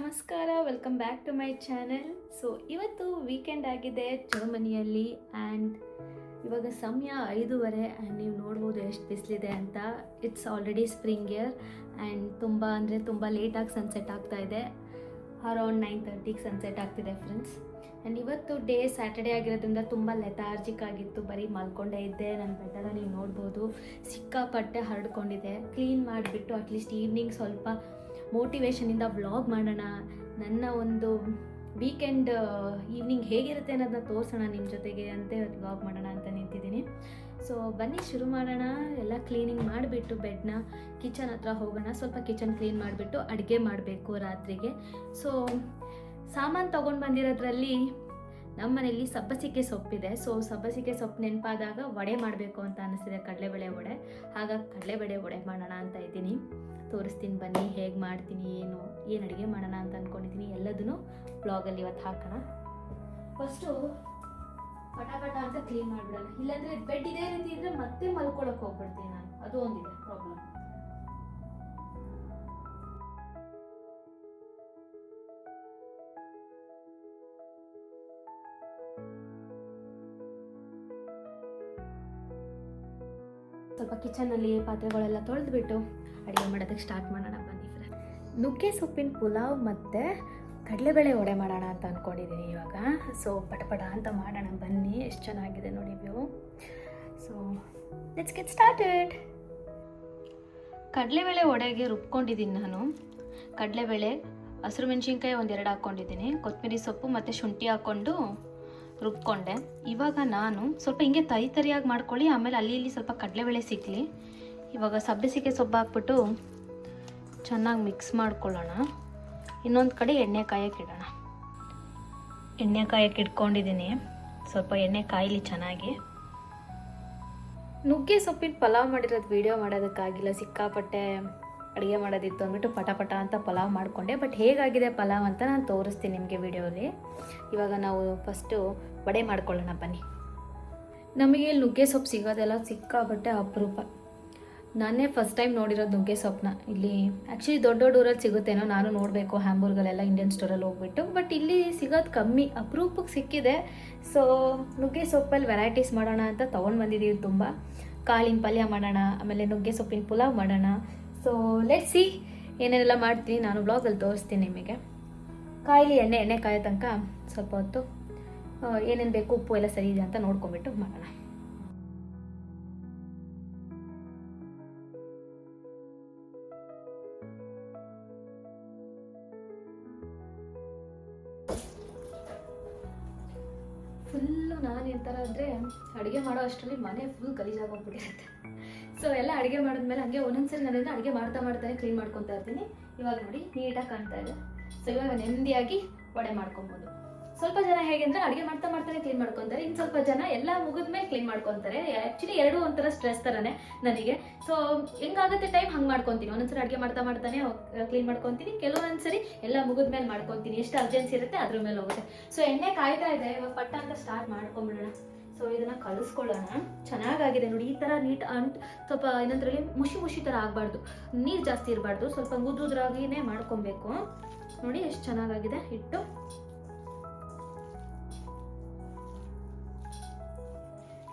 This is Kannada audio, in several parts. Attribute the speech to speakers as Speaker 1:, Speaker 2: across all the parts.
Speaker 1: ನಮಸ್ಕಾರ, welcome back to my channel. So ಇವತ್ತು ವೀಕೆಂಡ್ ಆಗಿದೆ ಜರ್ಮನಿಯಲ್ಲಿ ಆ್ಯಂಡ್ ಇವಾಗ ಸಮಯ 5:30 ಆ್ಯಂಡ್ ನೀವು ನೋಡ್ಬೋದು ಎಷ್ಟು ಬಿಸಿಲಿದೆ ಅಂತ. It's already spring year and ತುಂಬ ಲೇಟಾಗಿ ಸನ್ಸೆಟ್ ಆಗ್ತಾ ಇದೆ. ಅರೌಂಡ್ 9:30ಗೆ ಸನ್ಸೆಟ್ ಆಗ್ತಿದೆ ಫ್ರೆಂಡ್ಸ್. ಆ್ಯಂಡ್ ಇವತ್ತು ಡೇ ಸ್ಯಾಟರ್ಡೇ ಆಗಿರೋದ್ರಿಂದ ತುಂಬ ಲೆಥಾರ್ಜಿಕ್ ಆಗಿತ್ತು, ಬರೀ ಮಲ್ಕೊಂಡೇ ಇದ್ದೆ. ನನ್ನ ಬೆಡ್ಡೆಲ್ಲ ನೀವು ನೋಡ್ಬೋದು ಸಿಕ್ಕಾಪಟ್ಟೆ ಹರಡ್ಕೊಂಡಿದೆ. ಕ್ಲೀನ್ ಮಾಡಿಬಿಟ್ಟು ಅಟ್ಲೀಸ್ಟ್ ಈವ್ನಿಂಗ್ ಸ್ವಲ್ಪ ಮೋಟಿವೇಶನಿಂದ ವ್ಲಾಗ್ ಮಾಡೋಣ, ನನ್ನ ಒಂದು ವೀಕೆಂಡ್ ಈವ್ನಿಂಗ್ ಹೇಗಿರುತ್ತೆ ಅನ್ನೋದನ್ನ ತೋರಿಸೋಣ ನಿಮ್ಮ ಜೊತೆಗೆ ಅಂತ ವ್ಲಾಗ್ ಮಾಡೋಣ ಅಂತ ನಿಂತಿದ್ದೀನಿ. ಸೊ ಬನ್ನಿ ಶುರು ಮಾಡೋಣ. ಎಲ್ಲ ಕ್ಲೀನಿಂಗ್ ಮಾಡಿಬಿಟ್ಟು ಬೆಡ್ನ ಕಿಚನ್ ಹತ್ರ ಹೋಗೋಣ. ಸ್ವಲ್ಪ ಕಿಚನ್ ಕ್ಲೀನ್ ಮಾಡಿಬಿಟ್ಟು ಅಡುಗೆ ಮಾಡಬೇಕು ರಾತ್ರಿಗೆ. ಸೊ ಸಾಮಾನು ತೊಗೊಂಡು ಬಂದಿರೋದ್ರಲ್ಲಿ ನಮ್ಮ ಮನೆಯಲ್ಲಿ ಸಬ್ಬಸಿಗೆ ಸೊಪ್ಪಿದೆ. ಸೊ ಸಬ್ಬಸಿಗೆ ಸೊಪ್ಪು ನೆನಪಾದಾಗ ವಡೆ ಮಾಡಬೇಕು ಅಂತ ಅನ್ನಿಸ್ತಿದೆ, ಕಡಲೆಬೇಳೆ ವಡೆ. ಹಾಗಾಗಿ ಕಡಲೆಬೇಳೆ ವಡೆ ಮಾಡೋಣ ಅಂತ ಇದ್ದೀನಿ. ತೋರಿಸ್ತೀನಿ ಬನ್ನಿ ಹೇಗೆ ಮಾಡ್ತೀನಿ, ಏನು ಅಡುಗೆ ಮಾಡೋಣ ಅಂತ ಅಂದ್ಕೊಂಡಿದ್ದೀನಿ. ಎಲ್ಲದನ್ನು ಬ್ಲಾಗಲ್ಲಿ ಇವತ್ತು ಹಾಕೋಣ. ಫಸ್ಟು ಪಟಾಪಟ ಅಂತ ಕ್ಲೀನ್ ಮಾಡಿಬಿಡೋಣ. ಇಲ್ಲಾಂದರೆ ಬೆಡ್ ಇದೇ ರೀತಿ ಇದ್ದರೆ ಮತ್ತೆ ಮಲ್ಕೊಳಕ್ಕೆ ಹೋಗ್ಬಿಡ್ತೀನಿ ನಾನು. ಅದು ಒಂದಿದೆ ಪ್ರಾಬ್ಲಮ್. ಸ್ವಲ್ಪ ಕಿಚನಲ್ಲಿ ಪಾತ್ರೆಗಳೆಲ್ಲ ತೊಳೆದ್ಬಿಟ್ಟು ಅಡುಗೆ ಮಾಡೋದಕ್ಕೆ ಸ್ಟಾರ್ಟ್ ಮಾಡೋಣ ಬನ್ನಿ ಫ್ರೆಂಡ್. ನುಗ್ಗೆ ಸೊಪ್ಪಿನ ಪುಲಾವ್ ಮತ್ತು ಕಡಲೆಬೇಳೆ ವಡೆ ಮಾಡೋಣ ಅಂತ ಅಂದ್ಕೊಂಡಿದ್ದೀನಿ ಇವಾಗ. ಸೊ ಪಟಪಟ ಅಂತ ಮಾಡೋಣ ಬನ್ನಿ. ಎಷ್ಟು ಚೆನ್ನಾಗಿದೆ ನೋಡಿ view. So let's get started. ಕಡಲೆಬೇಳೆ ವಡೆಗೆ ರುಬ್ಕೊಂಡಿದ್ದೀನಿ ನಾನು. ಕಡಲೆಬೇಳೆ, ಹಸಿರು ಮೆಣಸಿನ್ಕಾಯಿ 1-2 ಹಾಕ್ಕೊಂಡಿದ್ದೀನಿ, ಕೊತ್ತಂಬರಿ ಸೊಪ್ಪು ಮತ್ತು ಶುಂಠಿ ಹಾಕ್ಕೊಂಡು ರುಬ್ಕೊಂಡೆ. ಇವಾಗ ನಾನು ಸ್ವಲ್ಪ ಹಿಂಗೆ ತರಿಯಾಗಿ ಮಾಡ್ಕೊಳ್ಳಿ, ಆಮೇಲೆ ಅಲ್ಲಿ ಇಲ್ಲಿ ಸ್ವಲ್ಪ ಕಡಲೆಬೇಳೆ ಸಿಕ್ಕಲಿ. ಇವಾಗ ಸಬ್ಬಸಿಗೆ ಸೊಪ್ಪು ಹಾಕ್ಬಿಟ್ಟು ಚೆನ್ನಾಗಿ ಮಿಕ್ಸ್ ಮಾಡ್ಕೊಳ್ಳೋಣ. ಇನ್ನೊಂದು ಕಡೆ ಎಣ್ಣೆ ಕಾಯಕ್ಕೆ ಇಡೋಣ. ಎಣ್ಣೆ ಕಾಯಕ್ಕೆ ಇಟ್ಕೊಂಡಿದ್ದೀನಿ. ಸ್ವಲ್ಪ ಎಣ್ಣೆ ಕಾಯಲಿ ಚೆನ್ನಾಗಿ. ನುಗ್ಗೆ ಸೊಪ್ಪಿನ ಪಲಾವ್ ಮಾಡಿರೋದು ವೀಡಿಯೋ ಮಾಡೋದಕ್ಕಾಗಿಲ್ಲ, ಸಿಕ್ಕಾಪಟ್ಟೆ ಅಡುಗೆ ಮಾಡೋದಿತ್ತು ಅಂದ್ಬಿಟ್ಟು ಪಟ ಅಂತ ಪಲಾವ್ ಮಾಡಿಕೊಂಡೆ. ಬಟ್ ಹೇಗಾಗಿದೆ ಪಲಾವ್ ಅಂತ ನಾನು ತೋರಿಸ್ತೀನಿ ನಿಮಗೆ ವೀಡಿಯೋಲಿ. ಇವಾಗ ನಾವು ಫಸ್ಟು ವಡೆ ಮಾಡ್ಕೊಳ್ಳೋಣ ಬನ್ನಿ. ನಮಗೆ ಇಲ್ಲಿ ನುಗ್ಗೆ ಸೊಪ್ಪು ಸಿಗೋದೆಲ್ಲ ಸಿಕ್ಕಾಪಟ್ಟೆ ಅಪರೂಪ. ನಾನೇ ಫಸ್ಟ್ ಟೈಮ್ ನೋಡಿರೋದು ನುಗ್ಗೆ ಸೊಪ್ಪನ್ನ. ಇಲ್ಲಿ ಆ್ಯಕ್ಚುಲಿ ದೊಡ್ಡ ಊರಲ್ಲಿ ಸಿಗುತ್ತೇನೋ, ನಾನು ನೋಡಬೇಕು ಹ್ಯಾಂಬೂರ್ಗಳೆಲ್ಲ ಇಂಡಿಯನ್ ಸ್ಟೋರಲ್ಲಿ ಹೋಗ್ಬಿಟ್ಟು. ಬಟ್ ಇಲ್ಲಿ ಸಿಗೋದು ಕಮ್ಮಿ, ಅಪರೂಪಕ್ಕೆ ಸಿಕ್ಕಿದೆ. ಸೊ ನುಗ್ಗೆ ಸೊಪ್ಪಲ್ಲಿ ವೆರೈಟೀಸ್ ಮಾಡೋಣ ಅಂತ ತೊಗೊಂಡು ಬಂದಿದ್ದೀವಿ ತುಂಬ. ಕಾಳಿನ ಪಲ್ಯ ಮಾಡೋಣ, ಆಮೇಲೆ ನುಗ್ಗೆ ಸೊಪ್ಪಿನ ಪುಲಾವ್ ಮಾಡೋಣ. ಸೊ ಲೆಟ್ಸ್ ಸಿ ಏನೇನೆಲ್ಲ ಮಾಡ್ತೀನಿ ನಾನು ಬ್ಲಾಗಲ್ಲಿ ತೋರಿಸ್ತೀನಿ ನಿಮಗೆ. ಕಾಯಿಲಿ ಎಣ್ಣೆ ಕಾಯೋ ತನಕ ಸ್ವಲ್ಪ ಹೊತ್ತು ಏನೇನು ಬೇಕು, ಉಪ್ಪು ಎಲ್ಲ ಸರಿ ಇದೆ ಅಂತ ನೋಡ್ಕೊಂಬಿಟ್ಟು ಮಾಡೋಣ. ಫುಲ್ಲು ನಾನು ಎಂಥರ ಅಂದರೆ ಅಡುಗೆ ಮಾಡೋ ಅಷ್ಟರಲ್ಲಿ ಮನೆ ಫುಲ್ ಗಲೀಜಾಗೋಗ್ಬಿಟ್ಟಿರುತ್ತೆ. ಸೊ ಎಲ್ಲ ಅಡುಗೆ ಮಾಡಿದ್ಮೇಲೆ ಹಾಗೆ ಒಂದೊಂದ್ಸರಿ ನಾನು ಅಡುಗೆ ಮಾಡ್ತಾನೆ ಕ್ಲೀನ್ ಮಾಡ್ಕೊತಾ ಇರ್ತೀನಿ. ಇವಾಗ ನೋಡಿ ನೀಟಾಗಿ ಕಾಣ್ತಾ ಇದೆ. ಸೊ ಇವಾಗ ನೆಮ್ಮದಿಯಾಗಿ ವಡೆ ಮಾಡ್ಕೊಬೋದು. ಸ್ವಲ್ಪ ಜನ ಹೇಗೆ ಅಂದರೆ ಅಡುಗೆ ಮಾಡ್ತಾನೆ ಕ್ಲೀನ್ ಮಾಡ್ಕೊತಾರೆ, ಇನ್ನು ಸ್ವಲ್ಪ ಜನ ಎಲ್ಲ ಮುಗಿದ್ಮೇಲೆ ಕ್ಲೀನ್ ಮಾಡ್ಕೊತಾರೆ. ಆ್ಯಕ್ಚುಲಿ ಎರಡೂ ಒಂಥರ ಸ್ಟ್ರೆಸ್ ಥರನೇ ನನಗೆ. ಸೊ ಹೆಂಗಾಗುತ್ತೆ ಟೈಮ್ ಹಂಗೆ ಮಾಡ್ಕೊತೀನಿ. ಒಂದೊಂದ್ಸರಿ ಅಡುಗೆ ಮಾಡ್ತಾನೆ ಕ್ಲೀನ್ ಮಾಡ್ಕೊತೀನಿ, ಕೆಲವೊಂದ್ಸರಿ ಎಲ್ಲ ಮುಗಿದ್ಮೇಲೆ ಮಾಡ್ಕೊತೀನಿ. ಎಷ್ಟು ಅರ್ಜೆನ್ಸಿ ಇರುತ್ತೆ ಅದ್ರ ಮೇಲೆ ಹೋಗುತ್ತೆ. ಸೊ ಎಣ್ಣೆ ಕಾಯ್ತಾ ಇದೆ, ಇವಾಗ ಪಟ್ಟ ಅಂತ ಸ್ಟಾರ್ಟ್ ಮಾಡ್ಕೊಂಬಿಡೋಣ. ಸೊ ಇದನ್ನು ಕಲಿಸ್ಕೊಳ್ಳೋಣ. ಚೆನ್ನಾಗಾಗಿದೆ ನೋಡಿ, ಈ ಥರ ನೀಟ್ ಸ್ವಲ್ಪ ಇನ್ನೊಂದರಲ್ಲಿ ಮುಷಿ ಥರ ಆಗಬಾರ್ದು, ನೀರು ಜಾಸ್ತಿ ಇರಬಾರ್ದು, ಸ್ವಲ್ಪ ಉದ್ರಾಗಿನೇ ಮಾಡ್ಕೊಬೇಕು. ನೋಡಿ ಎಷ್ಟು ಚೆನ್ನಾಗಾಗಿದೆ ಹಿಟ್ಟು.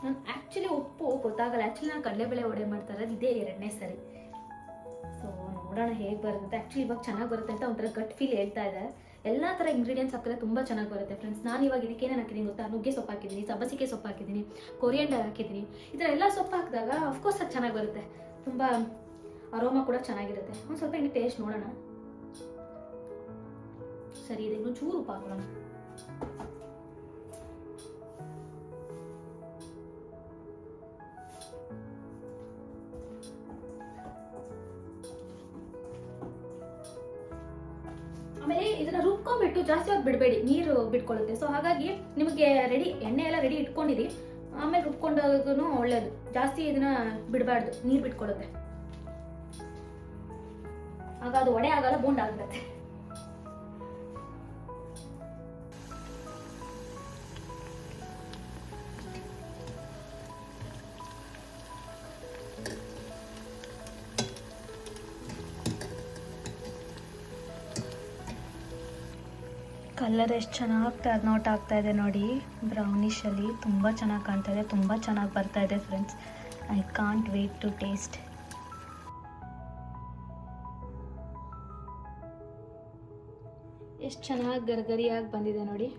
Speaker 1: ನಾನು ಆ್ಯಕ್ಚುಲಿ ಉಪ್ಪು ಗೊತ್ತಾಗಲ್ಲ. ಆ್ಯಕ್ಚುಲಿ ನಾನು ಕಡಲೆಬೇಳೆ ವಡೆ ಮಾಡ್ತಾ ಇರೋದು ಇದೇ 2ನೇ ಸರಿ. ಸೊ ನೋಡೋಣ ಹೇಗೆ ಬರುತ್ತೆ. ಆ್ಯಕ್ಚುಲಿ ಇವಾಗ ಚೆನ್ನಾಗಿ ಬರುತ್ತೆ ಅಂತ ಒಂಥರ ಗಟ್ ಫೀಲ್ ಹೇಳ್ತಾ ಇದೆ. ಎಲ್ಲ ಥರ ಇಂಗ್ರೀಡಿಯೆಂಟ್ಸ್ ಹಾಕಿದ್ರೆ ತುಂಬ ಚೆನ್ನಾಗಿ ಬರುತ್ತೆ ಫ್ರೆಂಡ್ಸ್. ನಾನು ಇವಾಗ ಇದಕ್ಕೇನೇನು ಹಾಕಿದ್ದೀನಿ ಗೊತ್ತಾ? ನುಗ್ಗೆ ಸೊಪ್ಪು ಹಾಕಿದ್ದೀನಿ, ಸಬ್ಬಸಿಗೆ ಸೊಪ್ಪು ಹಾಕಿದ್ದೀನಿ, ಕೊರಿಯಂಡರ್ ಹಾಕಿದ್ದೀನಿ. ಈ ಥರ ಎಲ್ಲ ಸೊಪ್ಪು ಹಾಕಿದಾಗ ಅಫ್ಕೋರ್ಸ್ ಅದು ಚೆನ್ನಾಗಿ ಬರುತ್ತೆ, ತುಂಬ ಅರೋಮಾ ಕೂಡ ಚೆನ್ನಾಗಿರುತ್ತೆ. ಒಂದು ಸ್ವಲ್ಪ ಹಿಂಗೆ ಟೇಸ್ಟ್ ನೋಡೋಣ. ಸರಿ ಇದೆ, ಇನ್ನೂ ಚೂರು ಉಪ್ಪು ಹಾಕೋಣ. ಆಮೇಲೆ ಇದನ್ನ ರುಬ್ಕೊಂಡ್ಬಿಟ್ಟು ಜಾಸ್ತಿ ಹೊತ್ತು ಬಿಡಬೇಡಿ, ನೀರು ಬಿಟ್ಕೊಳ್ಳುತ್ತೆ. ಸೊ ಹಾಗಾಗಿ ನಿಮಗೆ ಎಣ್ಣೆ ಎಲ್ಲ ರೆಡಿ ಇಟ್ಕೊಂಡಿರಿ, ಆಮೇಲೆ ರುಬ್ಕೊಂಡಾಗೂ ಒಳ್ಳೇದು. ಜಾಸ್ತಿ ಇದನ್ನ ಬಿಡಬಾರ್ದು, ನೀರು ಬಿಟ್ಕೊಳ್ಳುತ್ತೆ. ಆಗ ಅದು ವಡೆ ಆಗಲ್ಲ, ಬೋಂಡ್ ಆಗ್ಬಿಡುತ್ತೆ. ಕಲರ್ ಎಷ್ಟು ಚೆನ್ನಾಗಿ ಟರ್ನ್ಔಟ್ ಆಗ್ತಾ ಇದೆ ನೋಡಿ, ಬ್ರೌನಿಷಲ್ಲಿ ತುಂಬ ಚೆನ್ನಾಗಿ ಕಾಣ್ತಾ ಇದೆ, ತುಂಬ ಚೆನ್ನಾಗಿ ಬರ್ತಾ ಇದೆ friends. I can't wait to taste. ಎಷ್ಟು ಚೆನ್ನಾಗಿ ಗರ್ಗರಿಯಾಗಿ ಬಂದಿದೆ ನೋಡಿ,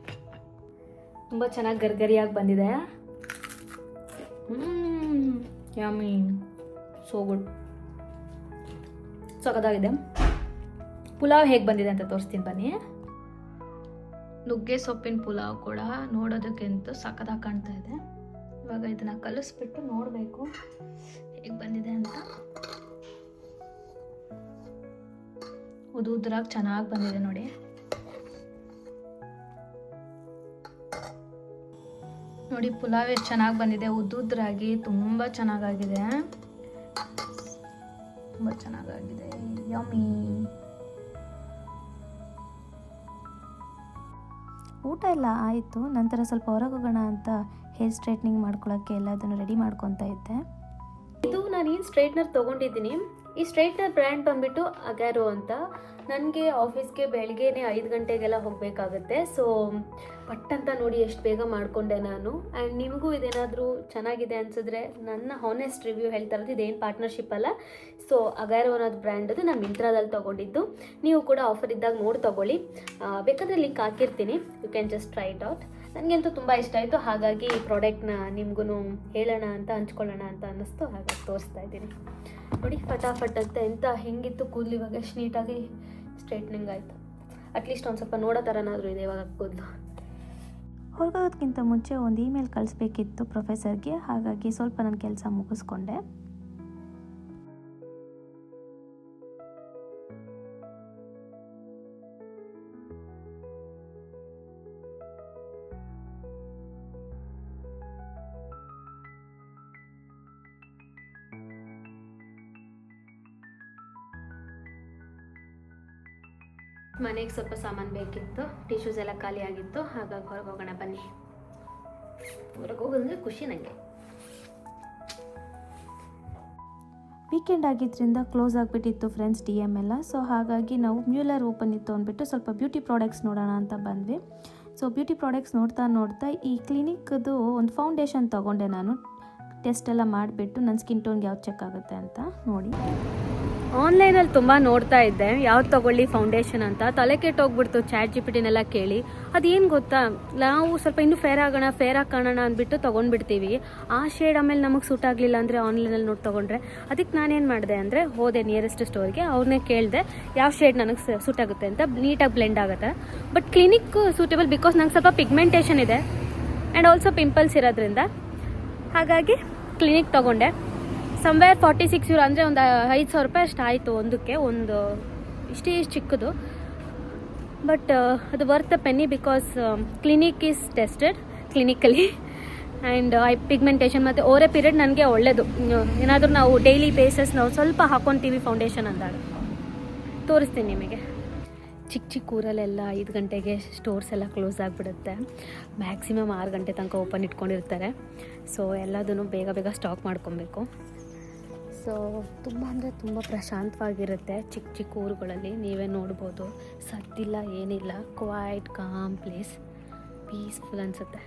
Speaker 1: ತುಂಬ ಚೆನ್ನಾಗಿ ಗರ್ಗರಿಯಾಗಿ ಬಂದಿದೆ. ಯಮ್ಮಿ, ಸೋ ಗುಡ್, ಸಖತ್ತಾಗಿದೆ. ಪುಲಾವ್ ಹೇಗೆ ಬಂದಿದೆ ಅಂತ ತೋರಿಸ್ತೀನಿ ಬನ್ನಿ. ನುಗ್ಗೆ ಸೊಪ್ಪಿನ ಪುಲಾವ್ ಕೂಡ ನೋಡೋದಕ್ಕಿಂತ ಸಖತ್ತಾಗಿ ಕಾಣ್ತಾ ಇದೆ. ಇವಾಗ ಇದನ್ನು ಕಲಿಸ್ಬಿಟ್ಟು ನೋಡಬೇಕು ಹೇಗೆ ಬಂದಿದೆ ಅಂತ. ಉದುರಾಗಿ ಚೆನ್ನಾಗಿ ಬಂದಿದೆ ನೋಡಿ. ನೋಡಿ ಪುಲಾವ್ ಎಷ್ಟು ಚೆನ್ನಾಗಿ ಬಂದಿದೆ, ಉದ್ರಾಗಿ ತುಂಬ ಚೆನ್ನಾಗಾಗಿದೆ, ತುಂಬ ಚೆನ್ನಾಗಾಗಿದೆ. ಯಮ್ಮಿ. ಊಟ ಎಲ್ಲ ಆಯಿತು. ನಂತರ ಸ್ವಲ್ಪ ಹೊರಗೆ ಹೋಗೋಣ ಅಂತ ಹೇರ್ ಸ್ಟ್ರೈಟ್ನಿಂಗ್ ಮಾಡ್ಕೊಳ್ಳೋಕ್ಕೆ ಎಲ್ಲದನ್ನು ರೆಡಿ ಮಾಡ್ಕೊತಾ ಇದ್ದೆ. ಇದು ನಾನೇನು ಸ್ಟ್ರೈಟ್ನರ್ ತೊಗೊಂಡಿದ್ದೀನಿ. ಈ ಸ್ಟ್ರೈಟ್ನರ್ ಬ್ರ್ಯಾಂಡ್ ಬಂದುಬಿಟ್ಟು ಅಗ್ಯಾರೋ ಅಂತ. ನನಗೆ ಆಫೀಸ್ಗೆ ಬೆಳಗ್ಗೆನೇ 5 ಗಂಟೆಗೆಲ್ಲ ಹೋಗಬೇಕಾಗುತ್ತೆ. ಸೊ ಪಟ್ಟಂತ ನೋಡಿ ಎಷ್ಟು ಬೇಗ ಮಾಡಿಕೊಂಡೆ ನಾನು. ಆ್ಯಂಡ್ ನಿಮಗೂ ಇದೇನಾದರೂ ಚೆನ್ನಾಗಿದೆ ಅನಿಸಿದ್ರೆ ನನ್ನ ಹಾನೆಸ್ಟ್ ರಿವ್ಯೂ ಹೇಳ್ತಾ ಇರೋದು, ಇದೇನು ಪಾರ್ಟ್ನರ್ಶಿಪ್ ಅಲ್ಲ. ಸೊ ಅಗ್ಯಾರೋ ಅನ್ನೋದು ಬ್ರ್ಯಾಂಡ್ ಅದು ನಾನು ಮಿಂತ್ರಾದಲ್ಲಿ ತೊಗೊಂಡಿದ್ದು. ನೀವು ಕೂಡ ಆಫರ್ ಇದ್ದಾಗ ನೋಡಿ ತೊಗೊಳ್ಳಿ, ಬೇಕಾದರೆ ಲಿಂಕ್ ಹಾಕಿರ್ತೀನಿ, you can just try it out. ನನಗಂತೂ ತುಂಬ ಇಷ್ಟ ಆಯಿತು, ಹಾಗಾಗಿ ಈ ಪ್ರಾಡಕ್ಟ್ನ ನಿಮಗೂ ಹೇಳೋಣ ಅಂತ, ಹಂಚ್ಕೊಳ್ಳೋಣ ಅಂತ ಅನ್ನಿಸ್ತು, ಹಾಗಾಗಿ ತೋರಿಸ್ತಾ ಇದ್ದೀನಿ ನೋಡಿ. ಫಟಾಫಟ್ ಅಂತ ಎಂತ ಹೆಂಗಿತ್ತು ಕೂದಲು, ಇವಾಗ ಎಷ್ಟು ನೀಟಾಗಿ ಸ್ಟ್ರೈಟ್ನಿಂಗ್ ಆಯಿತು. ಅಟ್ಲೀಸ್ಟ್ ಒಂದು ಸ್ವಲ್ಪ ನೋಡೋ ಥರನಾದರೂ ಇದೆ ಇವಾಗ ಕೂದಲು. ಹೊರಗೋಗೋದಕ್ಕಿಂತ ಮುಂಚೆ ಒಂದು ಇಮೇಲ್ ಕಳಿಸ್ಬೇಕಿತ್ತು ಪ್ರೊಫೆಸರ್ಗೆ, ಹಾಗಾಗಿ ಸ್ವಲ್ಪ ನನ್ನ ಕೆಲಸ ಮುಗಿಸ್ಕೊಂಡೆ. ಮನೆಗೆ ಸ್ವಲ್ಪ ಸಾಮಾನು ಬೇಕಿತ್ತು, ಟಿಶ್ಯೂಸ್ ಎಲ್ಲ ಖಾಲಿ ಆಗಿತ್ತು, ಹಾಗಾಗಿ ಹೊರಗೆ ಹೋಗೋಣ ಬನ್ನಿ. ಹೊರಗೆ ಹೋಗೋದಂದ್ರೆ ಖುಷಿ ನನಗೆ. ವೀಕೆಂಡ್ ಆಗಿದ್ದರಿಂದ ಕ್ಲೋಸ್ ಆಗಿಬಿಟ್ಟಿತ್ತು ಫ್ರೆಂಡ್ಸ್ DM ಎಲ್ಲ. ಸೊ ಹಾಗಾಗಿ ನಾವು ಮ್ಯೂಲರ್ ಓಪನ್ ಇತ್ತು ಅಂದ್ಬಿಟ್ಟು ಸ್ವಲ್ಪ ಬ್ಯೂಟಿ ಪ್ರಾಡಕ್ಟ್ಸ್ ನೋಡೋಣ ಅಂತ ಬಂದ್ವಿ. ಸೊ ಬ್ಯೂಟಿ ಪ್ರಾಡಕ್ಟ್ಸ್ ನೋಡ್ತಾ ಈ ಕ್ಲಿನಿಕ್ದು ಒಂದು ಫೌಂಡೇಶನ್ ತೊಗೊಂಡೆ ನಾನು. ಟೆಸ್ಟ್ ಎಲ್ಲ ಮಾಡಿಬಿಟ್ಟು ನನ್ನ ಸ್ಕಿನ್ ಟೋನ್ಗೆ ಯಾವ್ದು ಚೆಕ್ ಆಗುತ್ತೆ ಅಂತ ನೋಡಿ. ಆನ್ಲೈನಲ್ಲಿ ತುಂಬ ನೋಡ್ತಾ ಇದ್ದೆ ಯಾವ್ದು ತೊಗೊಳ್ಳಿ ಫೌಂಡೇಶನ್ ಅಂತ. ತಲೆ ಕೆಟ್ಟೋಗ್ಬಿಡ್ತು ChatGPTನೆಲ್ಲ ಕೇಳಿ. ಅದೇನು ಗೊತ್ತಾ, ನಾವು ಸ್ವಲ್ಪ ಇನ್ನೂ ಫೇರ್ ಆಗಿ ಕಾಣೋಣ ಅಂದ್ಬಿಟ್ಟು ತೊಗೊಂಡ್ಬಿಡ್ತೀವಿ. ಆ ಶೇಡ್ ಆಮೇಲೆ ನಮಗೆ ಸೂಟ್ ಆಗಲಿಲ್ಲ ಅಂದರೆ ಆನ್ಲೈನಲ್ಲಿ ನೋಡಿ ತೊಗೊಂಡ್ರೆ. ಅದಕ್ಕೆ ನಾನೇನು ಮಾಡಿದೆ ಅಂದರೆ ಹೋದೆ ನಿಯರೆಸ್ಟ್ ಸ್ಟೋರ್ಗೆ, ಅವ್ರನ್ನೇ ಕೇಳಿದೆ ಯಾವ ಶೇಡ್ ನನಗೆ ಸೂಟ್ ಆಗುತ್ತೆ ಅಂತ. ನೀಟಾಗಿ ಬ್ಲೆಂಡ್ ಆಗುತ್ತೆ. ಬಟ್ ಕ್ಲಿನಿಕ್ ಸೂಟೇಬಲ್ ಬಿಕಾಸ್ ನಂಗೆ ಸ್ವಲ್ಪ ಪಿಗ್ಮೆಂಟೇಷನ್ ಇದೆ ಆ್ಯಂಡ್ ಆಲ್ಸೋ ಪಿಂಪಲ್ಸ್ ಇರೋದ್ರಿಂದ, ಹಾಗಾಗಿ ಕ್ಲಿನಿಕ್ ತೊಗೊಂಡೆ. ಸಮ್ವೇರ್ 46 €, ಅಂದರೆ ಒಂದು 5,000 ರೂಪಾಯಿ ಅಷ್ಟು ಆಯಿತು ಒಂದಕ್ಕೆ. ಒಂದು ಇಷ್ಟು ಚಿಕ್ಕದು, ಬಟ್ ಅದು worth the penny because clinic is tested clinically. And I pigmentation ಮತ್ತು ಓರೆ ಪೀರಿಯಡ್ ನನಗೆ ಒಳ್ಳೆಯದು. ಏನಾದರೂ ನಾವು ಡೈಲಿ ಬೇಸಸ್ ನಾವು ಸ್ವಲ್ಪ ಹಾಕ್ಕೊತೀವಿ ಫೌಂಡೇಶನ್ ಅಂದಾಗ. ತೋರಿಸ್ತೀನಿ ನಿಮಗೆ. ಚಿಕ್ಕ ಊರಲ್ಲೆಲ್ಲ 5 ಗಂಟೆಗೆ ಸ್ಟೋರ್ಸ್ ಎಲ್ಲ ಕ್ಲೋಸ್ ಆಗಿಬಿಡುತ್ತೆ. ಮ್ಯಾಕ್ಸಿಮಮ್ 6 ಗಂಟೆ ತನಕ ಓಪನ್ ಇಟ್ಕೊಂಡಿರ್ತಾರೆ. ಸೊ ಎಲ್ಲದನ್ನು ಬೇಗ ಸ್ಟಾಕ್ ಮಾಡ್ಕೊಬೇಕು. ಸೊ ತುಂಬ ಅಂದರೆ ತುಂಬ ಪ್ರಶಾಂತವಾಗಿರುತ್ತೆ ಚಿಕ್ಕ ಊರುಗಳಲ್ಲಿ. ನೀವೇ ನೋಡ್ಬೋದು, ಸದ್ದಿಲ್ಲ ಏನಿಲ್ಲ, ಕ್ವೈಟ್ ಕಾಮ್ ಪ್ಲೇಸ್, ಪೀಸ್ಫುಲ್ ಅನಿಸುತ್ತೆ.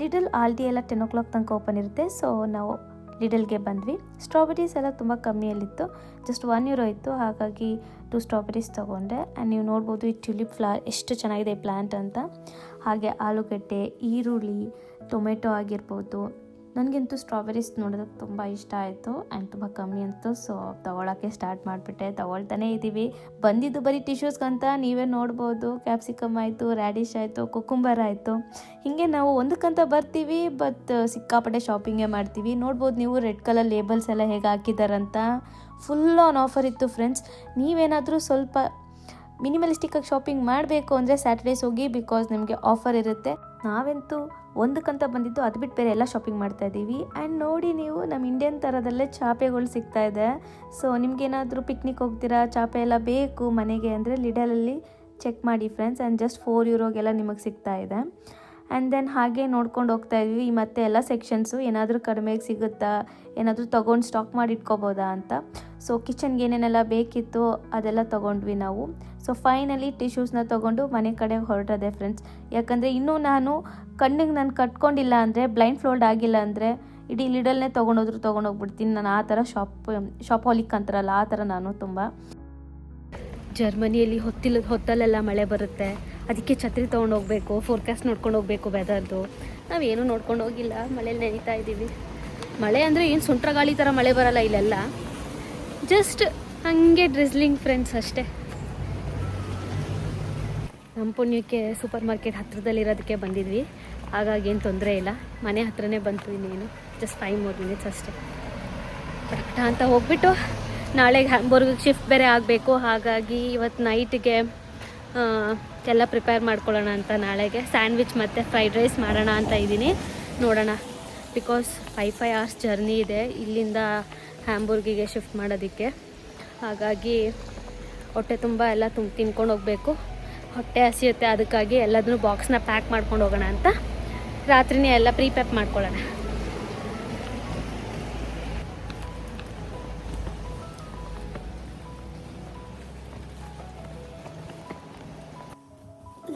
Speaker 1: ಲಿಡಲ್ ಆಲ್ಡಿ ಎಲ್ಲ 10 o'clock ತನಕ ಓಪನ್ ಇರುತ್ತೆ. ಸೊ ನಾವು ಲಿಡಲ್ಗೆ ಬಂದ್ವಿ. ಸ್ಟ್ರಾಬೆರೀಸ್ ಎಲ್ಲ ತುಂಬ ಕಮ್ಮಿಯಲ್ಲಿತ್ತು, ಜಸ್ಟ್ €1 ಇತ್ತು, ಹಾಗಾಗಿ 2 ಸ್ಟ್ರಾಬೆರೀಸ್ ತೊಗೊಂಡೆ. ಆ್ಯಂಡ್ ನೀವು ನೋಡ್ಬೋದು ಈ ಟ್ಯೂಲಿಪ್ ಫ್ಲವರ್ ಎಷ್ಟು ಚೆನ್ನಾಗಿದೆ ಪ್ಲ್ಯಾಂಟ್ ಅಂತ. ಹಾಗೆ ಆಲೂಗಡ್ಡೆ, ಈರುಳ್ಳಿ, ಟೊಮೆಟೊ ಆಗಿರ್ಬೋದು, ನನಗಂತೂ ಸ್ಟ್ರಾಬೆರೀಸ್ ನೋಡೋದಕ್ಕೆ ತುಂಬ ಇಷ್ಟ ಆಯಿತು ಆ್ಯಂಡ್ ತುಂಬ ಕಮ್ಮಿ ಅಂತು. ಸೊ ತೊಗೊಳಕ್ಕೆ ಸ್ಟಾರ್ಟ್ ಮಾಡಿಬಿಟ್ಟೆ. ತೊಗೊಳ್ತಾನೇ ಇದ್ದೀವಿ. ಬಂದಿದ್ದು ಬರೀ ಟಿಶ್ಯೂಸ್ಗಂತ ನೀವೇ ನೋಡ್ಬೋದು. ಕ್ಯಾಪ್ಸಿಕಮ್ ಆಯಿತು, ರ್ಯಾಡಿಶ್ ಆಯಿತು, ಕುಕುಂಬರ್ ಆಯಿತು. ಹೀಗೆ ನಾವು ಒಂದಕ್ಕಂತ ಬರ್ತೀವಿ, ಬಟ್ ಸಿಕ್ಕಾಪಟ್ಟೆ ಶಾಪಿಂಗೇ ಮಾಡ್ತೀವಿ. ನೋಡ್ಬೋದು ನೀವು ರೆಡ್ ಕಲರ್ ಲೇಬಲ್ಸ್ ಎಲ್ಲ ಹೇಗೆ ಹಾಕಿದ್ದಾರಂತ. ಫುಲ್ ಆನ್ ಆಫರ್ ಇತ್ತು ಫ್ರೆಂಡ್ಸ್. ನೀವೇನಾದರೂ ಸ್ವಲ್ಪ ಮಿನಿಮಲಿಸ್ಟಿಕ್ಕಾಗಿ ಶಾಪಿಂಗ್ ಮಾಡಬೇಕು ಅಂದರೆ ಸ್ಯಾಟರ್ಡೇಸ್ ಹೋಗಿ, ಬಿಕಾಸ್ ನಿಮಗೆ ಆಫರ್ ಇರುತ್ತೆ. ನಾವಂತೂ ಒಂದಕ್ಕಂತ ಬಂದಿದ್ದು, ಅದು ಬಿಟ್ಟು ಬೇರೆ ಎಲ್ಲ ಶಾಪಿಂಗ್ ಮಾಡ್ತಾ ಇದ್ದೀವಿ. ಆ್ಯಂಡ್ ನೋಡಿ ನೀವು ನಮ್ಮ ಇಂಡಿಯನ್ ಥರದಲ್ಲೇ ಚಾಪೆಗಳು ಸಿಗ್ತಾ ಇದೆ. ಸೊ ನಿಮ್ಗೇನಾದರೂ ಪಿಕ್ನಿಕ್ ಹೋಗ್ತೀರಾ, ಚಾಪೆ ಎಲ್ಲ ಬೇಕು ಮನೆಗೆ ಅಂದರೆ ಲಿಡಲಲ್ಲಿ ಚೆಕ್ ಮಾಡಿ ಫ್ರೆಂಡ್ಸ್. ಆ್ಯಂಡ್ ಜಸ್ಟ್ €4 ನಿಮಗೆ ಸಿಗ್ತಾ ಇದೆ. ಆ್ಯಂಡ್ ದೆನ್ ಹಾಗೆ ನೋಡ್ಕೊಂಡು ಹೋಗ್ತಾ ಇದ್ವಿ. ಮತ್ತೆ ಎಲ್ಲ ಸೆಕ್ಷನ್ಸು ಏನಾದರೂ ಕಡಿಮೆಗೆ ಸಿಗುತ್ತಾ, ಏನಾದರೂ ತೊಗೊಂಡು ಸ್ಟಾಕ್ ಮಾಡಿ ಇಟ್ಕೋಬೋದಾ ಅಂತ. ಸೊ ಕಿಚನ್ಗೆ ಏನೇನೆಲ್ಲ ಬೇಕಿತ್ತು ಅದೆಲ್ಲ ತೊಗೊಂಡ್ವಿ ನಾವು. ಸೊ ಫೈನಲಿ ಟಿಶ್ಯೂಸ್ನ ತೊಗೊಂಡು ಮನೆ ಕಡೆ ಹೊರಟದೆ ಫ್ರೆಂಡ್ಸ್. ಯಾಕಂದರೆ ಇನ್ನೂ ನಾನು ಕಣ್ಣಿಗೆ ನಾನು ಕಟ್ಕೊಂಡಿಲ್ಲ ಅಂದರೆ, ಬ್ಲೈಂಡ್ ಫ್ಲೋಲ್ಡ್ ಆಗಿಲ್ಲ ಅಂದರೆ ಇಡೀ ಲಿಡಲ್ನೇ ತೊಗೊಂಡೋಗ್ಬಿಡ್ತೀನಿ. ನಾನು ಆ ಥರ ಶಾಪಾಲಿಕ್ ಅಂತಾರಲ್ಲ, ಆ ಥರ ನಾನು ತುಂಬ. ಜರ್ಮನಿಯಲ್ಲಿ ಹೊತ್ತಲ್ಲೆಲ್ಲ ಮಳೆ ಬರುತ್ತೆ, ಅದಕ್ಕೆ ಛತ್ರಿ ತೊಗೊಂಡು ಹೋಗಬೇಕು, ಫೋರ್ಕಾಸ್ಟ್ ನೋಡ್ಕೊಂಡು ಹೋಗಬೇಕು ವೆದರ್ದು. ನಾವೇನು ನೋಡ್ಕೊಂಡು ಹೋಗಿಲ್ಲ, ಮಳೇಲಿ ನೆನೀತಾ ಇದ್ದೀವಿ. ಮಳೆ ಅಂದರೆ ಏನು ಸುಂಟ್ರ ಗಾಳಿ ಥರ ಮಳೆ ಬರಲ್ಲ ಇಲ್ಲೆಲ್ಲ, ಜಸ್ಟ್ ಹಾಗೆ ಡ್ರಿಸ್ಲಿಂಗ್ ಫ್ರೆಂಡ್ಸ್ ಅಷ್ಟೇ. ನಮ್ಮ ಪುಣ್ಯಕ್ಕೆ ಸೂಪರ್ ಮಾರ್ಕೆಟ್ ಹತ್ತಿರದಲ್ಲಿರೋದಕ್ಕೆ ಬಂದಿದ್ವಿ, ಹಾಗಾಗಿ ಏನು ತೊಂದರೆ ಇಲ್ಲ. ಮನೆ ಹತ್ರನೇ ಬಂತು, ಇನ್ನೇನು ಜಸ್ಟ್ 5 more minutes ಅಷ್ಟೇ. ಕರೆಕ್ಟ ಅಂತ ಹೋಗ್ಬಿಟ್ಟು ನಾಳೆಗೆ ಹ್ಯಾಂಬರ್ಗಿಗೆ ಶಿಫ್ಟ್ ಬೇರೆ ಆಗಬೇಕು. ಹಾಗಾಗಿ ಇವತ್ತು ನೈಟಿಗೆ ಎಲ್ಲ ಪ್ರಿಪೇರ್ ಮಾಡ್ಕೊಳ್ಳೋಣ ಅಂತ ನಾಳೆಗೆ ಸ್ಯಾಂಡ್ವಿಚ್ ಮತ್ತು ಫ್ರೈಡ್ ರೈಸ್ ಮಾಡೋಣ ಅಂತ ಇದ್ದೀನಿ. ನೋಡೋಣ, ಬಿಕಾಸ್ 5 hours ಜರ್ನಿ ಇದೆ ಇಲ್ಲಿಂದ ಹ್ಯಾಂಬರ್ಗಿಗೆ ಶಿಫ್ಟ್ ಮಾಡೋದಕ್ಕೆ. ಹಾಗಾಗಿ ಹೊಟ್ಟೆ ತುಂಬ ಎಲ್ಲ ತಿನ್ಕೊಂಡು ಹೋಗಬೇಕು. ಹೊಟ್ಟೆ ಹಸಿಯುತ್ತೆ, ಅದಕ್ಕಾಗಿ ಎಲ್ಲದನ್ನೂ ಬಾಕ್ಸ್ನ ಪ್ಯಾಕ್ ಮಾಡ್ಕೊಂಡು ಹೋಗೋಣ ಅಂತ ರಾತ್ರಿನೇ ಎಲ್ಲ ಪ್ಯಾಕ್ ಮಾಡ್ಕೊಳ್ಳೋಣ.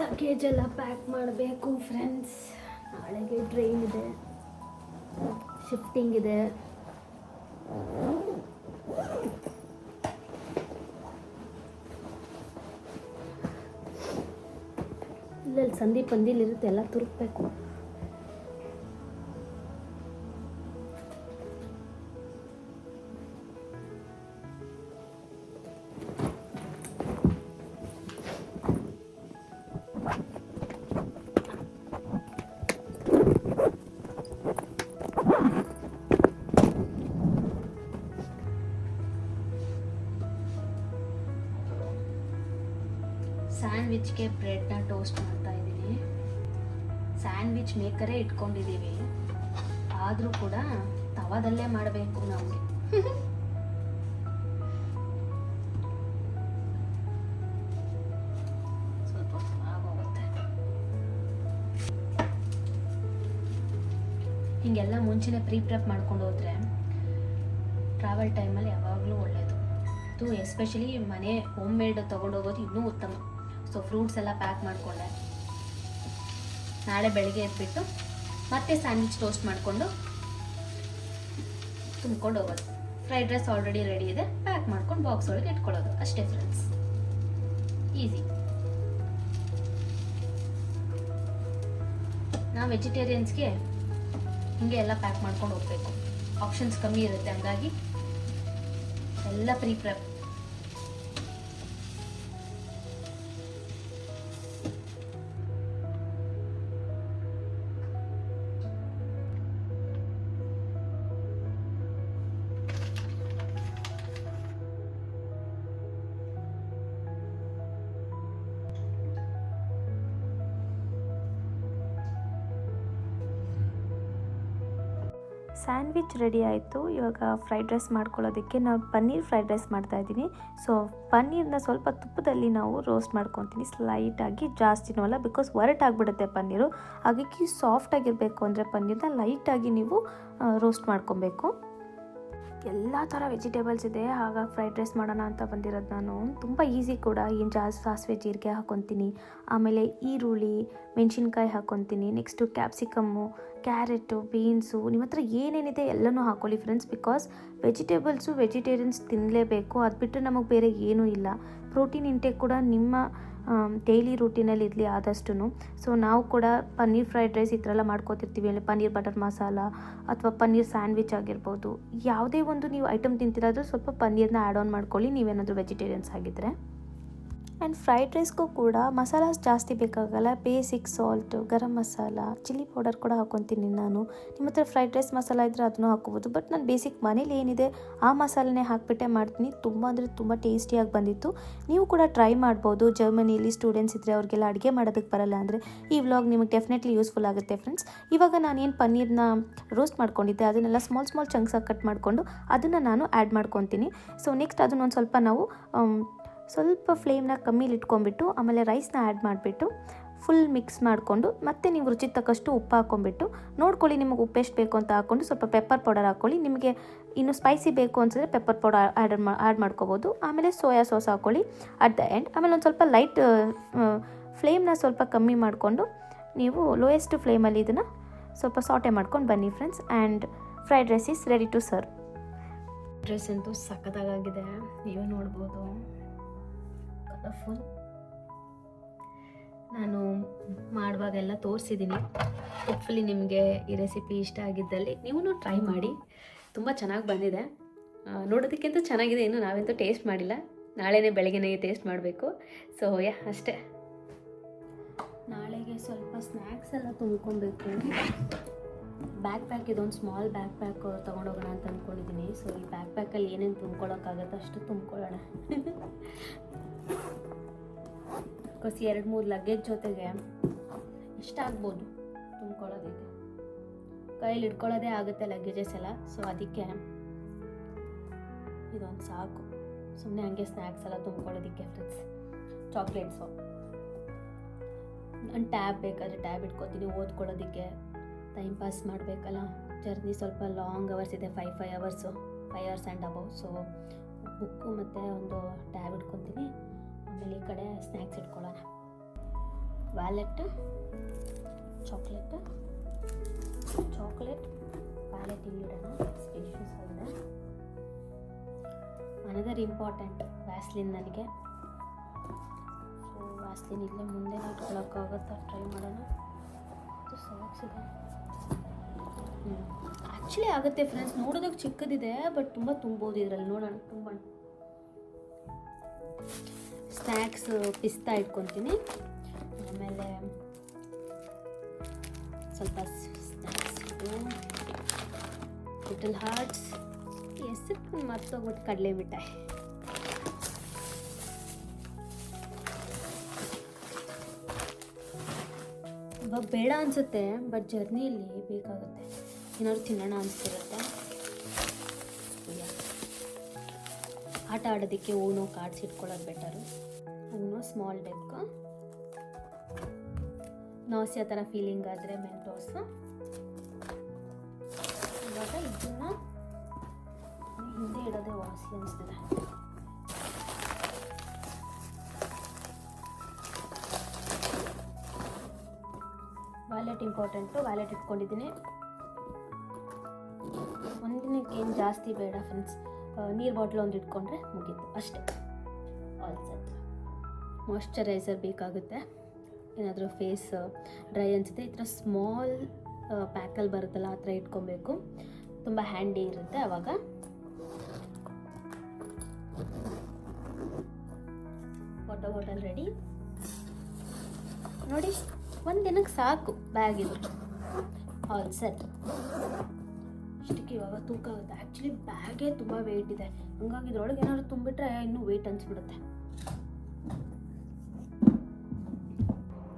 Speaker 1: ಲಗೇಜ್ ಎಲ್ಲ ಪ್ಯಾಕ್ ಮಾಡಬೇಕು ಫ್ರೆಂಡ್ಸ್. ನಾಳೆಗೆ ಟ್ರೈನ್ ಇದೆ, ಶಿಫ್ಟಿಂಗ್ ಇದೆ. ಇಲ್ಲಲ್ಲಿ ಸಂದಿಲಿರುತ್ತೆ, ಎಲ್ಲ ತುರುಕಬೇಕು. ಸ್ಯಾಂಡ್ವಿಚ್ಗೆ ಬ್ರೆಡ್ನ ಟೋಸ್ಟ್ ಮಾಡ್ತಾ ಇದ್ದೀನಿ. ಸ್ಯಾಂಡ್ವಿಚ್ ಮೇಕರೇ ಇಟ್ಕೊಂಡಿದ್ದೀವಿ, ಆದರೂ ಕೂಡ ತವಾದಲ್ಲೇ ಮಾಡಬೇಕು ನಮಗೆ. ಸ್ವಲ್ಪ ಆಗೋಗುತ್ತೆ. ಹೀಗೆಲ್ಲ ಮುಂಚೆನೇ ಪ್ರೆಪ್ ಮಾಡ್ಕೊಂಡು ಹೋದ್ರೆ ಟ್ರಾವೆಲ್ ಟೈಮಲ್ಲಿ ಯಾವಾಗಲೂ ಒಳ್ಳೆಯದು. ಇದು ಎಸ್ಪೆಷಲಿ ಮನೆ ಹೋಮ್ ಮೇಡ್ ತೊಗೊಂಡೋಗೋದು ಇನ್ನೂ ಉತ್ತಮ. ಸೊ ಫ್ರೂಟ್ಸ್ ಎಲ್ಲ ಪ್ಯಾಕ್ ಮಾಡಿಕೊಂಡೆ, ನಾಳೆ ಬೆಳಿಗ್ಗೆ ಎದ್ಬಿಟ್ಟು ಮತ್ತೆ ಸ್ಯಾಂಡ್ವಿಚ್ ಟೋಸ್ಟ್ ಮಾಡಿಕೊಂಡು ತುಂಬ್ಕೊಂಡು ಹೋಗೋದು. ಫ್ರೈಡ್ ರೈಸ್ ಆಲ್ರೆಡಿ ರೆಡಿ ಇದೆ, ಪ್ಯಾಕ್ ಮಾಡ್ಕೊಂಡು ಬಾಕ್ಸ್ ಒಳಗೆ ಇಟ್ಕೊಳ್ಳೋದು ಅಷ್ಟೇ ಫ್ರೆಂಡ್ಸ್, ಈಸಿ. ನಾವು ವೆಜಿಟೇರಿಯನ್ಸ್ಗೆ ಹೀಗೆ ಎಲ್ಲ ಪ್ಯಾಕ್ ಮಾಡ್ಕೊಂಡು ಹೋಗ್ಬೇಕು, ಆಪ್ಷನ್ಸ್ ಕಮ್ಮಿ ಇರುತ್ತೆ. ಹಂಗಾಗಿ ಎಲ್ಲ ಪ್ರೆಪ್. ಸ್ಯಾಂಡ್ವಿಚ್ ರೆಡಿ ಆಯಿತು. ಇವಾಗ ಫ್ರೈಡ್ ರೈಸ್ ಮಾಡ್ಕೊಳ್ಳೋದಕ್ಕೆ ನಾವು ಪನ್ನೀರ್ ಫ್ರೈಡ್ ರೈಸ್ ಮಾಡ್ತಾಯಿದ್ದೀನಿ. ಸೊ ಪನ್ನೀರನ್ನ ಸ್ವಲ್ಪ ತುಪ್ಪದಲ್ಲಿ ನಾವು ರೋಸ್ಟ್ ಮಾಡ್ಕೊತೀನಿ, ಸ್ಲೈಟಾಗಿ, ಜಾಸ್ತಿನೂ ಅಲ್ಲ, ಬಿಕಾಸ್ ಒರಟಾಗಿಬಿಡುತ್ತೆ ಪನ್ನೀರು. ಹಾಗಾಗಿ ಸಾಫ್ಟಾಗಿರಬೇಕು ಅಂದರೆ ಪನ್ನೀರನ್ನ ಲೈಟಾಗಿ ನೀವು ರೋಸ್ಟ್ ಮಾಡ್ಕೊಬೇಕು. ಎಲ್ಲ ಥರ ವೆಜಿಟೇಬಲ್ಸ್ ಇದೆ, ಹಾಗಾಗಿ ಫ್ರೈಡ್ ರೈಸ್ ಮಾಡೋಣ ಅಂತ ಬಂದಿರೋದು ನಾನು. ತುಂಬ ಈಸಿ ಕೂಡ. ಏನು ಜಾಸ್ತಿ ಸಾಸಿವೆ ಜೀರಿಗೆ ಹಾಕ್ಕೊತೀನಿ, ಆಮೇಲೆ ಈರುಳ್ಳಿ ಮೆಣಸಿನ್ಕಾಯಿ ಹಾಕ್ಕೊತೀನಿ, ನೆಕ್ಸ್ಟು ಕ್ಯಾರೆಟು, ಬೀನ್ಸು, ನಿಮ್ಮ ಹತ್ರ ಏನೇನಿದೆ ಎಲ್ಲನೂ ಹಾಕ್ಕೊಳ್ಳಿ ಫ್ರೆಂಡ್ಸ್. Because vegetarians ತಿನ್ನಲೇಬೇಕು. ಅದು ಬಿಟ್ಟರೆ ನಮಗೆ ಬೇರೆ ಏನೂ ಇಲ್ಲ. ಪ್ರೋಟೀನ್ ಇಂಟೇಕ್ ಕೂಡ ನಿಮ್ಮ ಡೈಲಿ ರೂಟೀನಲ್ಲಿ ಇರಲಿ ಆದಷ್ಟು. ಸೊ ನಾವು ಕೂಡ ಪನ್ನೀರ್ ಫ್ರೈಡ್ ರೈಸ್ ಈ ಥರ ಎಲ್ಲ ಮಾಡ್ಕೋತಿರ್ತೀವಿ. ಅಲ್ಲಿ ಪನ್ನೀರ್ ಬಟರ್ ಮಸಾಲ ಅಥವಾ ಪನ್ನೀರ್ ಸ್ಯಾಂಡ್ವಿಚ್ ಆಗಿರ್ಬೋದು. ಯಾವುದೇ ಒಂದು ನೀವು ಐಟಮ್ ತಿಂತಿರಾದರೂ ಸ್ವಲ್ಪ ಪನ್ನೀರ್ನ ಆ್ಯಡ್ ಆನ್ ಮಾಡ್ಕೊಳ್ಳಿ, ನೀವೇನಾದರೂ ವೆಜಿಟೇರಿಯನ್ಸ್ ಆಗಿದ್ದರೆ. ಆ್ಯಂಡ್ ಫ್ರೈಡ್ ರೈಸ್ಗೂ ಕೂಡ ಮಸಾಲಾಸ್ ಜಾಸ್ತಿ ಬೇಕಾಗಲ್ಲ. Basic salt, garam masala, chilli powder ಕೂಡ ಹಾಕ್ಕೊತೀನಿ ನಾನು. ನಿಮ್ಮ ಹತ್ರ ಫ್ರೈಡ್ ರೈಸ್ ಮಸಾಲ ಇದ್ದರೆ ಅದನ್ನು ಹಾಕ್ಕೋಬೋದು. ಬಟ್ ನಾನು ಬೇಸಿಕ್ ಮನೇಲಿ ಏನಿದೆ ಆ ಮಸಾಲನೇ ಹಾಕಿಬಿಟ್ಟೆ ಮಾಡ್ತೀನಿ. ತುಂಬ ಅಂದರೆ ತುಂಬ ಟೇಸ್ಟಿಯಾಗಿ ಬಂದಿತ್ತು. ನೀವು ಕೂಡ ಟ್ರೈ ಮಾಡ್ಬೋದು. ಜರ್ಮನಿಯಲ್ಲಿ ಸ್ಟೂಡೆಂಟ್ಸ್ ಇದ್ದರೆ ಅವ್ರಿಗೆಲ್ಲ ಅಡುಗೆ ಮಾಡೋದಕ್ಕೆ ಬರಲ್ಲ ಅಂದರೆ ಈ ವ್ಲಾಗ್ ನಿಮಗೆ ಡೆಫಿನೆಟ್ಲಿ ಯೂಸ್ಫುಲ್ ಆಗುತ್ತೆ ಫ್ರೆಂಡ್ಸ್. ಇವಾಗ ನಾನೇನು ಪನ್ನೀರ್ನ ರೋಸ್ಟ್ ಮಾಡ್ಕೊಂಡಿದ್ದೆ ಅದನ್ನೆಲ್ಲ ಸ್ಮಾಲ್ ಚಂಕ್ಸಾಗಿ ಕಟ್ ಮಾಡಿಕೊಂಡು ಅದನ್ನು ನಾನು ಆ್ಯಡ್ ಮಾಡ್ಕೊತೀನಿ. ಸೊ ನೆಕ್ಸ್ಟ್ ಅದನ್ನೊಂದು ಸ್ವಲ್ಪ ಫ್ಲೇಮ್ನ ಕಮ್ಮಿಲಿ ಇಟ್ಕೊಂಡ್ಬಿಟ್ಟು ಆಮೇಲೆ ರೈಸ್ನ ಆ್ಯಡ್ ಮಾಡಿಬಿಟ್ಟು ಫುಲ್ ಮಿಕ್ಸ್ ಮಾಡಿಕೊಂಡು ಮತ್ತೆ ನೀವು ರುಚಿಗೆ ತಕ್ಕಷ್ಟು ಉಪ್ಪು ಹಾಕ್ಕೊಂಬಿಟ್ಟು ನೋಡ್ಕೊಳ್ಳಿ. ನಿಮಗೆ ಉಪ್ಪು ಎಷ್ಟು ಬೇಕು ಅಂತ ಹಾಕ್ಕೊಂಡು ಸ್ವಲ್ಪ ಪೆಪ್ಪರ್ ಪೌಡರ್ ಹಾಕ್ಕೊಳ್ಳಿ. ನಿಮಗೆ ಇನ್ನು ಸ್ಪೈಸಿ ಬೇಕು ಅನ್ಸಿದ್ರೆ ಪೆಪ್ಪರ್ ಪೌಡರ್ ಆ್ಯಡ್ ಮಾಡ್ಕೋಬೋದು. ಆಮೇಲೆ ಸೋಯಾ ಸಾಸ್ ಹಾಕ್ಕೊಳ್ಳಿ ಅಟ್ ದ ಎಂಡ್. ಆಮೇಲೆ ಒಂದು ಸ್ವಲ್ಪ ಲೈಟ್ ಫ್ಲೇಮ್ನ ಸ್ವಲ್ಪ ಕಮ್ಮಿ ಮಾಡಿಕೊಂಡು ನೀವು ಲೋಯೆಸ್ಟ್ ಫ್ಲೇಮಲ್ಲಿ ಇದನ್ನು ಸ್ವಲ್ಪ ಸಾಟೆ ಮಾಡ್ಕೊಂಡು ಬನ್ನಿ friends. And fried rice is ready to serve. Dress ಅಂತೂ ಸಖತ್ತಾಗಿದೆ, ನೀವೇ ನೋಡ್ಬೋದು. ಕಲರ್ಫುಲ್. ನಾನು ಮಾಡುವಾಗೆಲ್ಲ ತೋರಿಸಿದ್ದೀನಿ. ಹೋಪ್ಫುಲಿ ನಿಮಗೆ ಈ ರೆಸಿಪಿ ಇಷ್ಟ ಆಗಿದ್ದಲ್ಲಿ ನೀವು ಟ್ರೈ ಮಾಡಿ. ತುಂಬ ಚೆನ್ನಾಗಿ ಬಂದಿದೆ, ನೋಡೋದಕ್ಕಿಂತ ಚೆನ್ನಾಗಿದೆ. ಇನ್ನು ನಾವಂತೂ ಟೇಸ್ಟ್ ಮಾಡಿಲ್ಲ, ನಾಳೆನೇ ಬೆಳಗ್ಗೆನೇ ಟೇಸ್ಟ್ ಮಾಡಬೇಕು. ಸೊ ಅಷ್ಟೇ. ನಾಳೆಗೆ ಸ್ವಲ್ಪ ಸ್ನ್ಯಾಕ್ಸ್ ಎಲ್ಲ ತುಂಬ್ಕೊಬೇಕು. ಇದೊಂದು ಸ್ಮಾಲ್ ಬ್ಯಾಕ್ ಪ್ಯಾಕ್ ತೊಗೊಂಡೋಗೋಣ ಅಂತ ಅಂದ್ಕೊಂಡಿದ್ದೀನಿ. ಸೊ ಈ ಬ್ಯಾಕ್ ಪ್ಯಾಕಲ್ಲಿ ಏನೇನು ತುಂಬ್ಕೊಳ್ಳೋಕ್ಕಾಗತ್ತೆ ಅಷ್ಟು ತುಂಬ್ಕೊಳ್ಳೋಣ. ಬಿಕಾಸ್ 2-3 ಲಗೇಜ್ ಜೊತೆಗೆ ಎಷ್ಟಾಗ್ಬೋದು ತುಂಬ್ಕೊಳ್ಳೋದಕ್ಕೆ, ಕೈಯಲ್ಲಿ ಇಟ್ಕೊಳ್ಳೋದೇ ಆಗುತ್ತೆ ಲಗೇಜಸ್ ಎಲ್ಲ. ಸೊ ಅದಕ್ಕೆ ಇದೊಂದು ಸಾಕು, ಸುಮ್ಮನೆ ಹಂಗೆ ಸ್ನ್ಯಾಕ್ಸ್ ಎಲ್ಲ ತುಂಬ್ಕೊಳ್ಳೋದಕ್ಕೆ ಫ್ರೆಂಡ್ಸ್. ಚಾಕ್ಲೇಟ್ಸು, ನಾನು ಟ್ಯಾಬ್ ಬೇಕಾದರೆ ಟ್ಯಾಬ್ ಇಟ್ಕೊತೀನಿ ಓದ್ಕೊಳ್ಳೋದಕ್ಕೆ. ಟೈಮ್ ಪಾಸ್ ಮಾಡಬೇಕಲ್ಲ, ಜರ್ನಿ ಸ್ವಲ್ಪ ಲಾಂಗ್ ಅವರ್ಸ್ ಇದೆ, 5 hours and above. So book ಮತ್ತು ಒಂದು ಟ್ಯಾಬ್ ಇಟ್ಕೊತೀನಿ. ಆಮೇಲೆ ಈ ಕಡೆ ಸ್ನ್ಯಾಕ್ಸ್ ಇಟ್ಕೊಳ್ಳೋಣ. ವ್ಯಾಲೆಟ್, ಚಾಕ್ಲೇಟ್ ವ್ಯಾಲೆಟ್ ಇಲ್ಲಿಡೋಣ, ಸ್ಪೇಷಿಯಸ್ ಆಗಿದೆ. ಅನದರ್ ಇಂಪಾರ್ಟೆಂಟ್ ವ್ಯಾಸ್ಲಿನ್ ನನಗೆ. ಸೊ ವ್ಯಾಸ್ಲಿನ್ ಇಲ್ಲೇ ಮುಂದೆ ಇಟ್ಕೊಳ್ಳೋಕ್ಕಾಗುತ್ತಾ ಟ್ರೈ ಮಾಡೋಣ. ಇದು ಸಾಕ್ಸ್ ಇದೆ, ಆ್ಯಕ್ಚುಲಿ ಆಗುತ್ತೆ ಫ್ರೆಂಡ್ಸ್. ನೋಡೋದಕ್ಕೆ ಚಿಕ್ಕದಿದೆ ಬಟ್ ತುಂಬ ತುಂಬೋದು ಇದರಲ್ಲಿ. ನೋಡೋಣ ತುಂಬ. ಸ್ನ್ಯಾಕ್ಸ್ ಪಿಸ್ತಾ ಇಟ್ಕೊತೀನಿ. ಆಮೇಲೆ ಸ್ವಲ್ಪ ಸ್ನ್ಯಾಕ್ಸ್ ಇದು ಲಿಟಲ್ ಹಾರ್ಟ್ಸ್, ಹೆಸರು ಮರ್ತೋಗ್ಬಿಟ್ಟು ಕಡಲೆ ಮಿಠಾಯಿ. ಇವಾಗ ಬೇಡ ಅನಿಸುತ್ತೆ ಬಟ್ ಜರ್ನಿಯಲ್ಲಿ ಬೇಕಾಗುತ್ತೆ, ಏನಾದ್ರು ತಿನ್ನೋಣ ಅನಿಸ್ತಿರುತ್ತೆ. ಆಟ ಆಡೋದಕ್ಕೆ ಓನೋ ಕಾರ್ಡ್ಸ್ ಇಟ್ಕೊಳ್ಳೋದು ಬೆಟರು. ಅವನು ಸ್ಮಾಲ್ ಡೆಕ್, ನಾಸಿಯಾ ಥರ ಫೀಲಿಂಗ್ ಆದರೆ ಮೆಂಟೋಸು. ಇವಾಗ ಇದನ್ನು ಹಿಂದೆ ಇಡೋದೇ ವಾಸಿ ಅನಿಸ್ತದೆ. ವ್ಯಾಲೆಟ್ ಇಂಪಾರ್ಟೆಂಟು, ವ್ಯಾಲೆಟ್ ಇಟ್ಕೊಂಡಿದ್ದೀನಿ. ಒಂದಿನಕ್ಕೆ ಏನು ಜಾಸ್ತಿ ಬೇಡ ಫ್ರೆಂಡ್ಸ್. ನೀರು ಬಾಟ್ಲ್ ಒಂದು ಇಟ್ಕೊಂಡ್ರೆ ಮುಗೀತು ಅಷ್ಟೇ, ಆಲ್ ಸೆಟ್. ಮಾಯ್ಶ್ಚರೈಸರ್ ಬೇಕಾಗುತ್ತೆ, ಏನಾದರೂ ಫೇಸ್ ಡ್ರೈ ಅನಿಸುತ್ತೆ ಈ ಥರ ಸ್ಮಾಲ್ ಪ್ಯಾಕಲ್ಲಿ ಬರುತ್ತಲ್ಲ ಆ ಥರ ಇಟ್ಕೊಬೇಕು, ತುಂಬ ಹ್ಯಾಂಡಿ ಇರುತ್ತೆ ಆವಾಗ. ವಾಟರ್ ಬಾಟಲ್ ರೆಡಿ ನೋಡಿ, ಒಂದು ದಿನಕ್ಕೆ ಸಾಕು ಬ್ಯಾಗ್ ಇದು, ಆಲ್ ಸೆಟ್. ಇಷ್ಟಕ್ಕೆ ಇವಾಗ ತೂಕ ಆಗುತ್ತೆ. ಆ್ಯಕ್ಚುಲಿ ಬ್ಯಾಗೇ ತುಂಬ ವೆಯ್ಟ್ ಇದೆ, ಹಂಗಾಗಿ ಇದ್ರೊಳಗೆ ಏನಾದ್ರು ತುಂಬಿಟ್ರೆ ಇನ್ನೂ ವೆಯ್ಟ್ ಅನಿಸ್ಬಿಡುತ್ತೆ.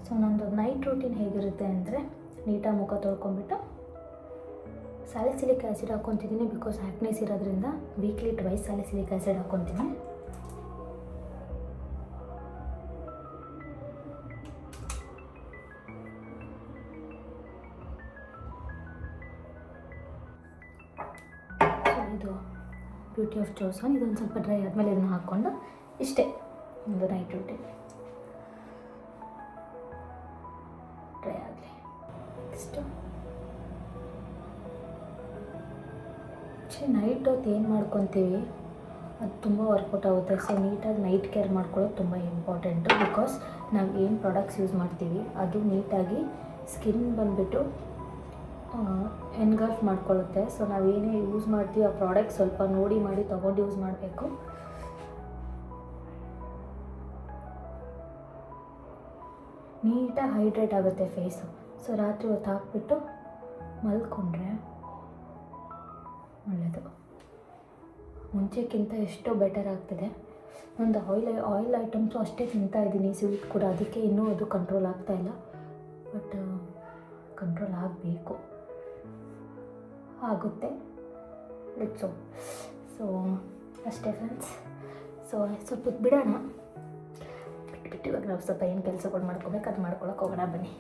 Speaker 1: ಸೊ ನಂದು ನೈಟ್ ರೂಟೀನ್ ಹೇಗಿರುತ್ತೆ ಅಂದರೆ, ನೀಟಾಗಿ ಮುಖ ತೊಳ್ಕೊಂಬಿಟ್ಟು ಸ್ಯಾಲಿಸಿಲಿಕ್ ಆ್ಯಸಿಡ್ ಹಾಕ್ಕೊತಿದ್ದೀನಿ. ಬಿಕಾಸ್ ಆ್ಯಕ್ನೆಸ್ ಇರೋದ್ರಿಂದ ವೀಕ್ಲಿ ಟ್ವೈಸ್ ಸ್ಯಾಲಿಸಿಲಿಕ್ ಆ್ಯಸಿಡ್ ಹಾಕ್ಕೊತೀನಿ. ಇದು ಬ್ಯೂಟಿ ಆಫ್ ಜೋಸನ್. ಇದೊಂದು ಸ್ವಲ್ಪ ಡ್ರೈ ಆದಮೇಲೆ ಇದನ್ನು ಹಾಕ್ಕೊಂಡು ಇಷ್ಟೇ ಒಂದು ನೈಟ್ ರೂಟೀನ್. ಡ್ರೈ ಆಗಲಿ. ನೆಕ್ಸ್ಟು ಆ್ಯಕ್ಚುಲಿ ನೈಟ್ ಹೊತ್ತು ಏನು ಮಾಡ್ಕೊತೀವಿ ಅದು ತುಂಬ ವರ್ಕೌಟ್ ಆಗುತ್ತೆ. ಸೊ ನೀಟಾಗಿ ನೈಟ್ ಕೇರ್ ಮಾಡ್ಕೊಳ್ಳೋದು ತುಂಬ ಇಂಪಾರ್ಟೆಂಟು. ಬಿಕಾಸ್ ನಾವು ಏನು ಪ್ರಾಡಕ್ಟ್ಸ್ ಯೂಸ್ ಮಾಡ್ತೀವಿ ಅದು ನೀಟಾಗಿ ಸ್ಕಿನ್ ಬಂದುಬಿಟ್ಟು ಎನ್ಗಲ್ಫ್ ಮಾಡ್ಕೊಳ್ಳುತ್ತೆ. ಸೊ ನಾವು ಏನೇ ಯೂಸ್ ಮಾಡ್ತೀವಿ ಆ ಪ್ರಾಡಕ್ಟ್ ಸ್ವಲ್ಪ ನೋಡಿ ಮಾಡಿ ತೊಗೊಂಡು ಯೂಸ್ ಮಾಡಬೇಕು. ನೀಟಾಗಿ ಹೈಡ್ರೇಟ್ ಆಗುತ್ತೆ ಫೇಸು. ಸೊ ರಾತ್ರಿ ಹೊತ್ತು ಹಾಕ್ಬಿಟ್ಟು ಮಲ್ಕೊಂಡ್ರೆ ಒಳ್ಳೆಯದು. ಮುಂಚೆಕ್ಕಿಂತ ಎಷ್ಟೋ ಬೆಟರ್ ಆಗ್ತಿದೆ. ಒಂದು ಆಯಿಲ್ ಐಟಮ್ಸು ಅಷ್ಟೇ ತಿಂತಾಯಿದ್ದೀನಿ, ಸ್ವೀಟ್ ಕೂಡ. ಅದಕ್ಕೆ ಇನ್ನೂ ಅದು ಕಂಟ್ರೋಲ್ ಆಗ್ತಾಯಿಲ್ಲ. ಬಟ್ ಕಂಟ್ರೋಲ್ ಆಗಬೇಕು, ಆಗುತ್ತೆ. ಲೆಟ್ಸ್ ಸೊ ಅಷ್ಟೇ ಫ್ರೆಂಡ್ಸ್. ಸೊ ಸ್ವಲ್ಪ ಬಿಡೋಣ. ಬಿಟ್ಟು ಇವಾಗ ನಾವು ಸ್ವಲ್ಪ ಏನು ಕೆಲಸಗಳು ಮಾಡ್ಕೋಬೇಕು ಅದು ಮಾಡ್ಕೊಳಕ್ಕೆ ಹೋಗೋಣ ಬನ್ನಿ.